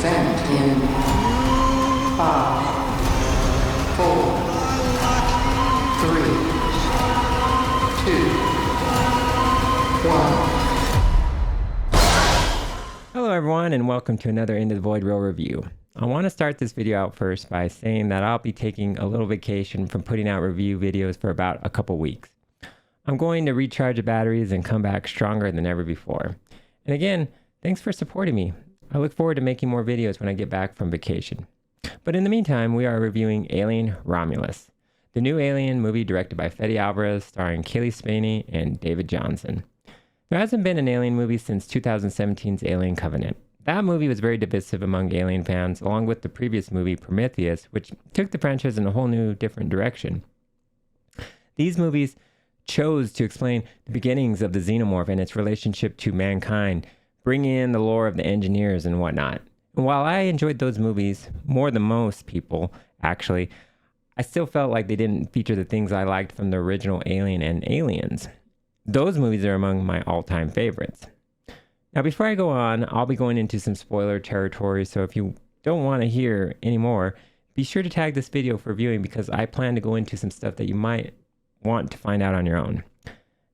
descent in 5, 4, 3, 2, 1. Hello everyone, and welcome to another Into the Void Real review. I want to start this video out first by saying that I'll be taking a little vacation from putting out review videos for about a couple weeks. I'm going to recharge the batteries and come back stronger than ever before. And again, thanks for supporting me. I look forward to making more videos when I get back from vacation. But in the meantime, we are reviewing Alien Romulus, the new Alien movie directed by Fede Alvarez, starring Kaylee Spaney and David Johnson. There hasn't been an Alien movie since 2017's Alien Covenant. That movie was very divisive among Alien fans, along with the previous movie Prometheus, which took the franchise in a whole new, different direction. These movies chose to explain the beginnings of the Xenomorph and its relationship to mankind, bringing in the lore of the engineers and whatnot. And while I enjoyed those movies more than most people, actually, I still felt like they didn't feature the things I liked from the original Alien and Aliens. Those movies are among my all-time favorites. Now, before I go on, I'll be going into some spoiler territory, so if you don't want to hear any more, be sure to tag this video for viewing because I plan to go into some stuff that you might want to find out on your own.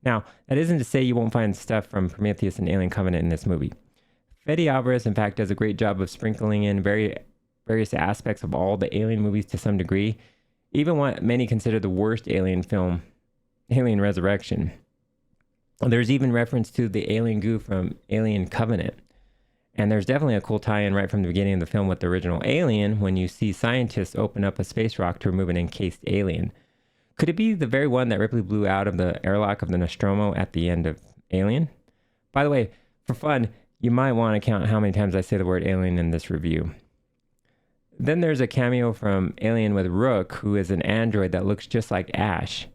Now, that isn't to say you won't find stuff from Prometheus and Alien Covenant in this movie. Fede Alvarez, in fact, does a great job of sprinkling in various aspects of all the Alien movies to some degree, even what many consider the worst Alien film, Alien Resurrection. There's even reference to the alien goo from Alien Covenant. And there's definitely a cool tie-in right from the beginning of the film with the original Alien when you see scientists open up a space rock to remove an encased alien. Could it be the very one that Ripley blew out of the airlock of the Nostromo at the end of Alien? By the way, for fun, you might want to count how many times I say the word alien in this review. Then there's a cameo from Alien with Rook, who is an android that looks just like Ash.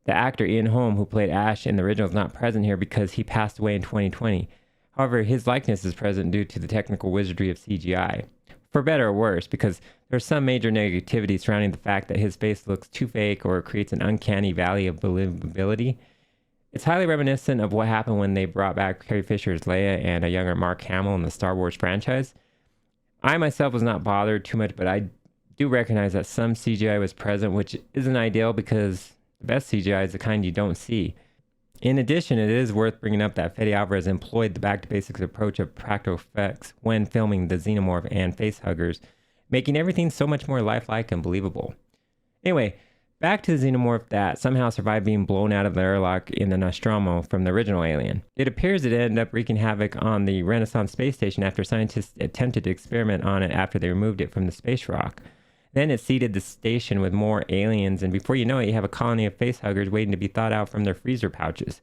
The actor Ian Holm, who played Ash in the original, is not present here because he passed away in 2020. However, his likeness is present due to the technical wizardry of CGI. For better or worse, because there's some major negativity surrounding the fact that his face looks too fake or creates an uncanny valley of believability. It's highly reminiscent of what happened when they brought back Carrie Fisher's Leia and a younger Mark Hamill in the Star Wars franchise. I myself was not bothered too much, but I do recognize that some CGI was present, which isn't ideal because the best CGI is the kind you don't see. In addition, it is worth bringing up that Fede Alvarez employed the back-to-basics approach of practical effects when filming the Xenomorph and facehuggers, making everything so much more lifelike and believable. Anyway, back to the Xenomorph that somehow survived being blown out of the airlock in the Nostromo from the original Alien. It appears it ended up wreaking havoc on the Renaissance space station after scientists attempted to experiment on it after they removed it from the space rock. Then it seeded the station with more aliens, and before you know it, you have a colony of facehuggers waiting to be thawed out from their freezer pouches.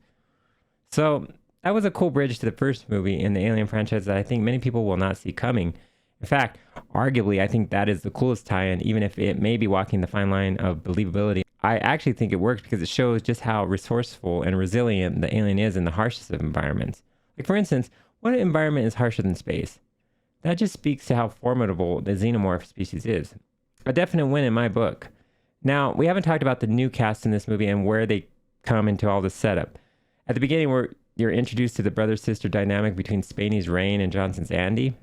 So that was a cool bridge to the first movie in the Alien franchise that I think many people will not see coming. In fact, arguably, I think that is the coolest tie-in, even if it may be walking the fine line of believability. I actually think it works because it shows just how resourceful and resilient the alien is in the harshest of environments. Like, for instance, what environment is harsher than space? That just speaks to how formidable the Xenomorph species is. A definite win in my book. Now, we haven't talked about the new cast in this movie and where they come into all this setup. At the beginning, you're introduced to the brother-sister dynamic between Spaney's Rain and Johnson's Andy.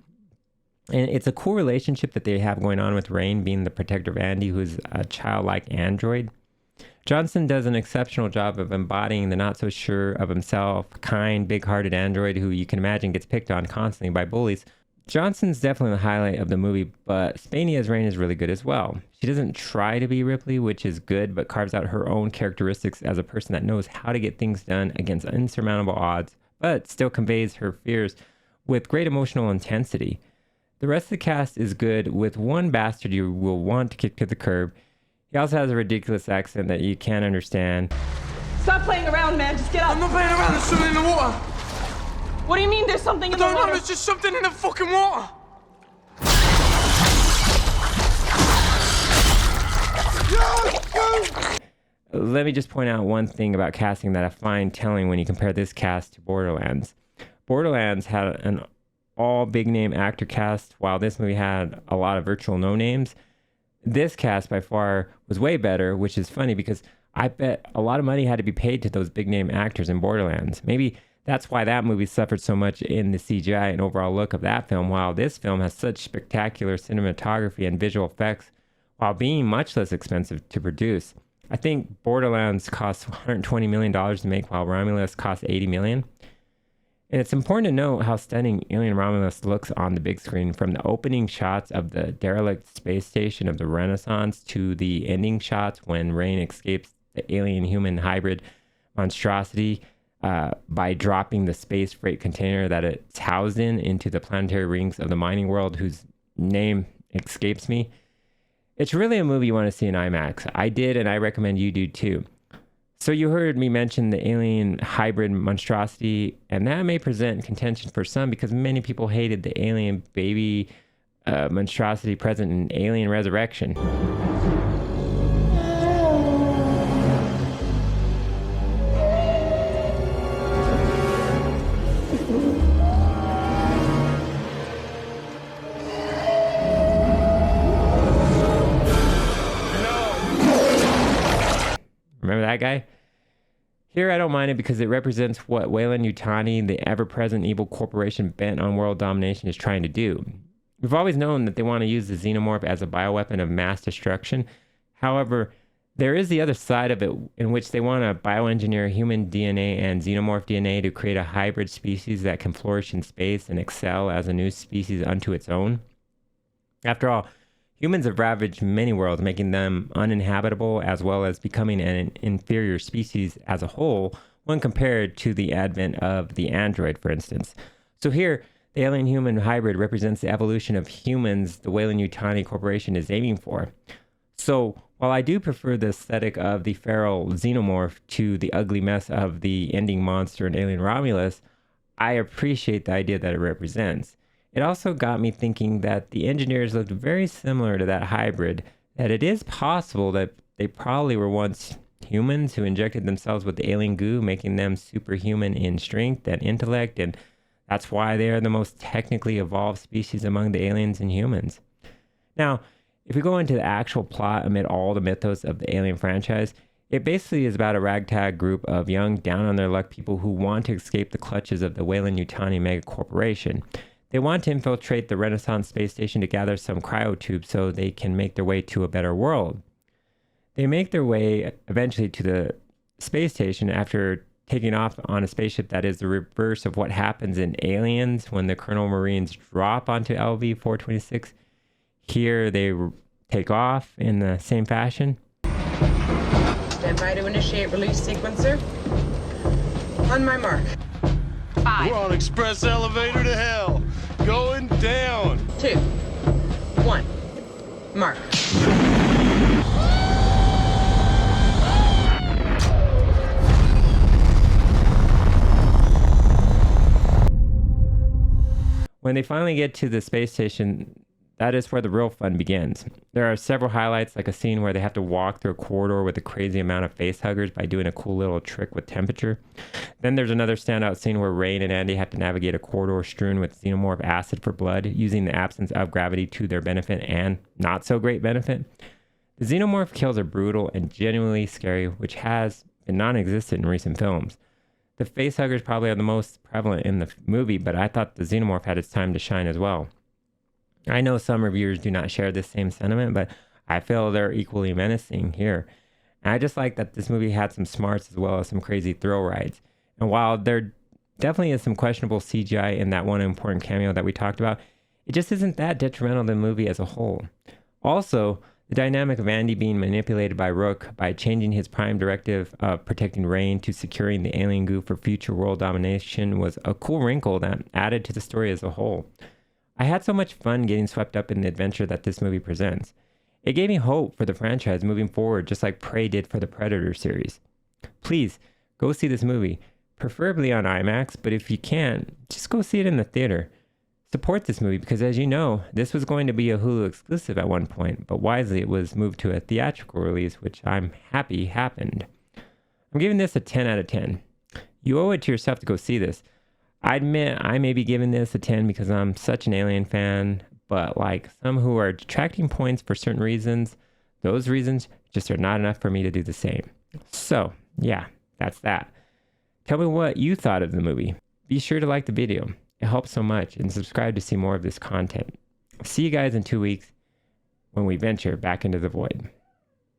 And it's a cool relationship that they have going on with Rain being the protector of Andy, who's a childlike android. Johnson does an exceptional job of embodying the not-so-sure of himself, kind, big-hearted android who you can imagine gets picked on constantly by bullies. Johnson's definitely the highlight of the movie, but Spaney as Rain is really good as well. She doesn't try to be Ripley, which is good, but carves out her own characteristics as a person that knows how to get things done against insurmountable odds, but still conveys her fears with great emotional intensity. The rest of the cast is good, with one bastard you will want to kick to the curb. He also has a ridiculous accent that you can't understand. Stop playing around, man. Just get up. I'm not playing around. There's something in the water. What do you mean there's something in the water? No, there's just something in the fucking water. Let me just point out one thing about casting that I find telling when you compare this cast to Borderlands. Borderlands had an all big name actor cast, while this movie had a lot of virtual no names. This cast by far was way better, which is funny because I bet a lot of money had to be paid to those big name actors in Borderlands. Maybe That's why that movie suffered so much in the CGI and overall look of that film, while this film has such spectacular cinematography and visual effects while being much less expensive to produce. I think Borderlands cost $120 million to make, while Romulus cost $80 million. And it's important to note how stunning Alien Romulus looks on the big screen, from the opening shots of the derelict space station of the Renaissance to the ending shots when Rain escapes the alien-human hybrid monstrosity by dropping the space freight container that it's housed in into the planetary rings of the mining world, whose name escapes me. It's really a movie you want to see in IMAX. I did, and I recommend you do too. So you heard me mention the alien hybrid monstrosity, and that may present contention for some because many people hated the alien baby monstrosity present in Alien Resurrection. Remember that guy? Here, I don't mind it because it represents what Weyland-Yutani, the ever-present evil corporation bent on world domination, is trying to do. We've always known that they want to use the Xenomorph as a bioweapon of mass destruction. However, there is the other side of it, in which they want to bioengineer human DNA and Xenomorph DNA to create a hybrid species that can flourish in space and excel as a new species unto its own. After all, humans have ravaged many worlds, making them uninhabitable, as well as becoming an inferior species as a whole when compared to the advent of the android, for instance. So here, the alien-human hybrid represents the evolution of humans the Weyland-Yutani Corporation is aiming for. So while I do prefer the aesthetic of the feral Xenomorph to the ugly mess of the ending monster in Alien Romulus, I appreciate the idea that it represents. It also got me thinking that the engineers looked very similar to that hybrid, that it is possible that they probably were once humans who injected themselves with the alien goo, making them superhuman in strength and intellect, and that's why they are the most technically evolved species among the aliens and humans. Now, if we go into the actual plot amid all the mythos of the Alien franchise, it basically is about a ragtag group of young, down-on-their-luck people who want to escape the clutches of the Weyland-Yutani mega corporation. They want to infiltrate the Renaissance space station to gather some cryotubes so they can make their way to a better world. They make their way eventually to the space station after taking off on a spaceship that is the reverse of what happens in Aliens when the Colonel Marines drop onto LV-426. Here they take off in the same fashion. Stand by to initiate release sequencer. On my mark. 5. We're on express elevator to hell. Going down. 2, 1, mark. When they finally get to the space station, that is where the real fun begins. There are several highlights, like a scene where they have to walk through a corridor with a crazy amount of face huggers by doing a cool little trick with temperature. Then there's another standout scene where Rain and Andy have to navigate a corridor strewn with xenomorph acid for blood, using the absence of gravity to their benefit and not so great benefit. The xenomorph kills are brutal and genuinely scary, which has been non-existent in recent films. The face huggers probably are the most prevalent in the movie, but I thought the xenomorph had its time to shine as well. I know some reviewers do not share this same sentiment, but I feel they're equally menacing here. And I just like that this movie had some smarts as well as some crazy thrill rides. And while there definitely is some questionable CGI in that one important cameo that we talked about, it just isn't that detrimental to the movie as a whole. Also, the dynamic of Andy being manipulated by Rook by changing his prime directive of protecting Rain to securing the alien goo for future world domination was a cool wrinkle that added to the story as a whole. I had so much fun getting swept up in the adventure that this movie presents. It gave me hope for the franchise moving forward, just like Prey did for the Predator series. Please, go see this movie, preferably on IMAX, but if you can't, just go see it in the theater. Support this movie because, as you know, this was going to be a Hulu exclusive at one point, but wisely it was moved to a theatrical release, which I'm happy happened. I'm giving this a 10 out of 10. You owe it to yourself to go see this. I admit I may be giving this a 10 because I'm such an Alien fan, but like some who are detracting points for certain reasons, those reasons just are not enough for me to do the same. So, yeah, that's that. Tell me what you thought of the movie. Be sure to like the video. It helps so much, and subscribe to see more of this content. See you guys in 2 weeks when we venture back into the void.